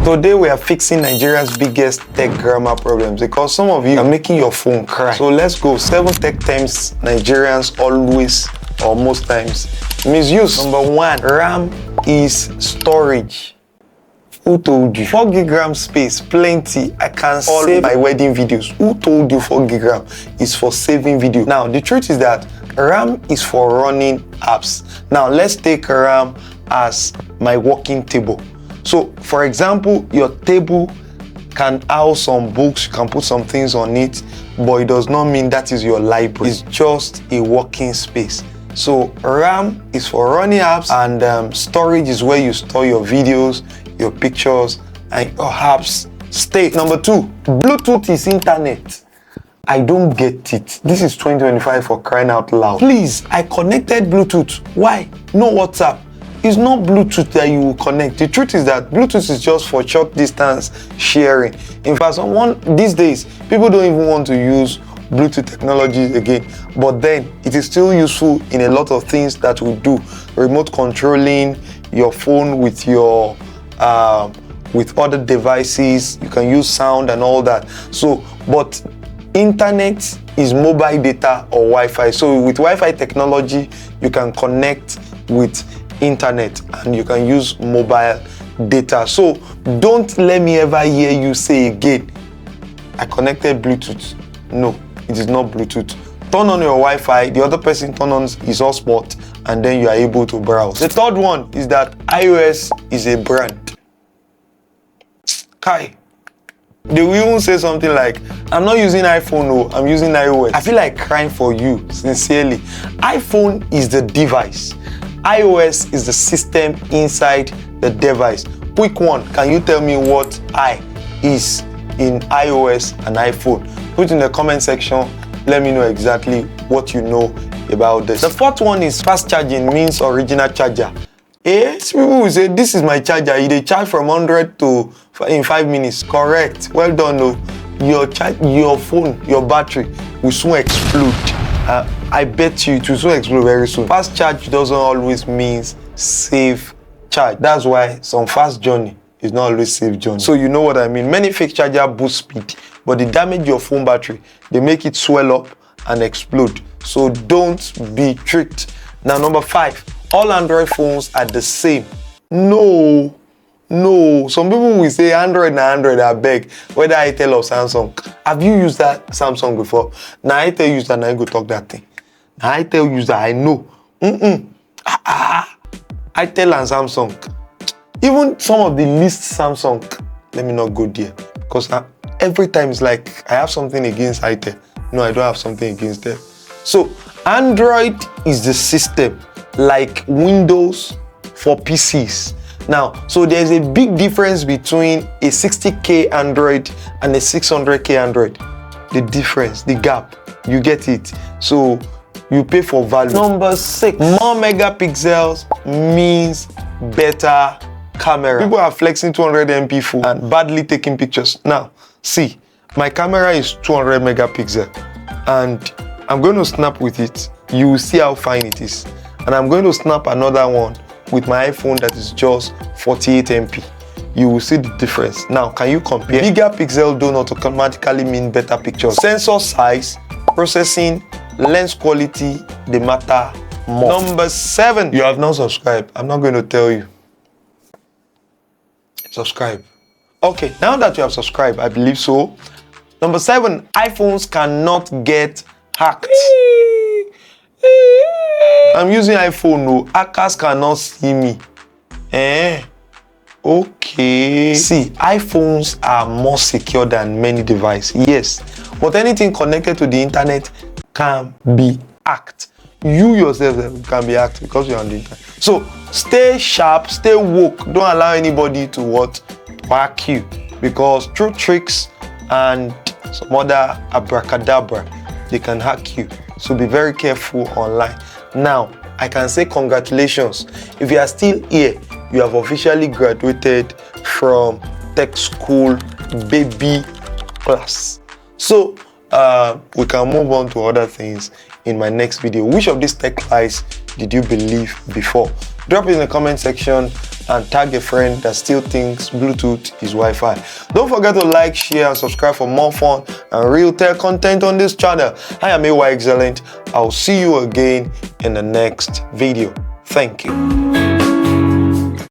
Today we are fixing Nigeria's biggest tech grammar problems because some of you are making your phone cry. So let's go. 7 tech terms Nigerians always or most times misuse. Number 1, RAM is storage. Who told you? 4 gig RAM space, plenty. I can save my wedding videos. Who told you 4 gig RAM is for saving video? Now, the truth is that RAM is for running apps. Now, let's take RAM as my working table. So, for example, your table can house some books, you can put some things on it, but it does not mean that is your library. It's just a working space. So, RAM is for running apps, and storage is where you store your videos, your pictures, and your apps stay. Number 2, Bluetooth is internet. I don't get it. This is 2025 for crying out loud. Please, I connected Bluetooth. Why? No WhatsApp. It's not Bluetooth that you will connect. The truth is that Bluetooth is just for short distance sharing. In fact, these days, people don't even want to use Bluetooth technology again. But then, it is still useful in a lot of things that we do. Remote controlling your phone with your with other devices. You can use sound and all that. So, but internet is mobile data or Wi-Fi. So with Wi-Fi technology, you can connect with internet and you can use mobile data. So don't let me ever hear you say again, I connected Bluetooth. No, it is not Bluetooth. Turn on your Wi-Fi, the other person turn on his hotspot, and then you are able to browse. The third one is that iOS is a brand. Kai. They will even say something like, I'm not using iPhone, no, I'm using iOS. I feel like crying for you, sincerely. iPhone is the device. iOS is the system inside the device. Quick one, can you tell me what I is in iOS and iPhone? Put in the comment section, let me know exactly what you know about this. The fourth one is fast charging means original charger. People will say, this is my charger. They charge from 100 to in 5 minutes. Correct. Well done, no. Your phone, your battery will soon explode. I bet you it will soon explode very soon. Fast charge doesn't always mean safe charge. That's why some fast journey is not always safe journey. So you know what I mean. Many fake charger boost speed, but they damage your phone battery. They make it swell up and explode. So don't be tricked. Now, number 5. All Android phones are the same. No. Some people will say Android and Android are big, whether Itel or Samsung. Have you used that Samsung before? Now Itel use that, now you go talk that thing. Now Itel use that, I know. Itel and Samsung. Even some of the least Samsung, let me not go there. Because every time it's like, I have something against Itel. No, I don't have something against them. So, Android is the system, like Windows for PCs. Now, so there's a big difference between a 60K Android and a 600K Android. The difference, the gap, you get it. So you pay for value. Number 6, more megapixels means better camera. People are flexing 200 MP full and badly taking pictures. Now, see, my camera is 200 megapixel and I'm going to snap with it. You will see how fine it is. And I'm going to snap another one with my iPhone that is just 48 MP. You will see the difference. Now, can you compare? Bigger pixel don't automatically mean better pictures. Sensor size, processing, lens quality, they matter more. Number 7, you have not subscribed. I'm not going to tell you. Subscribe. Okay, now that you have subscribed, I believe so. Number 7, iPhones cannot get hacked. I'm using iPhone, no. Hackers cannot see me. Okay. See, iPhones are more secure than many devices. Yes. But anything connected to the internet can be hacked. You yourself can be hacked because you're on the internet. So stay sharp, stay woke. Don't allow anybody to hack you. Because through tricks and some other abracadabra, they can hack you. So be very careful online. Now, I can say congratulations. If you are still here, you have officially graduated from tech school baby class. So, we can move on to other things in my next video. Which of these tech lies did you believe before? Drop it in the comment section and tag a friend that still thinks Bluetooth is Wi-Fi. Don't forget to like, share, and subscribe for more fun and real tech content on this channel. I am AY Excellent. I'll see you again in the next video. Thank you.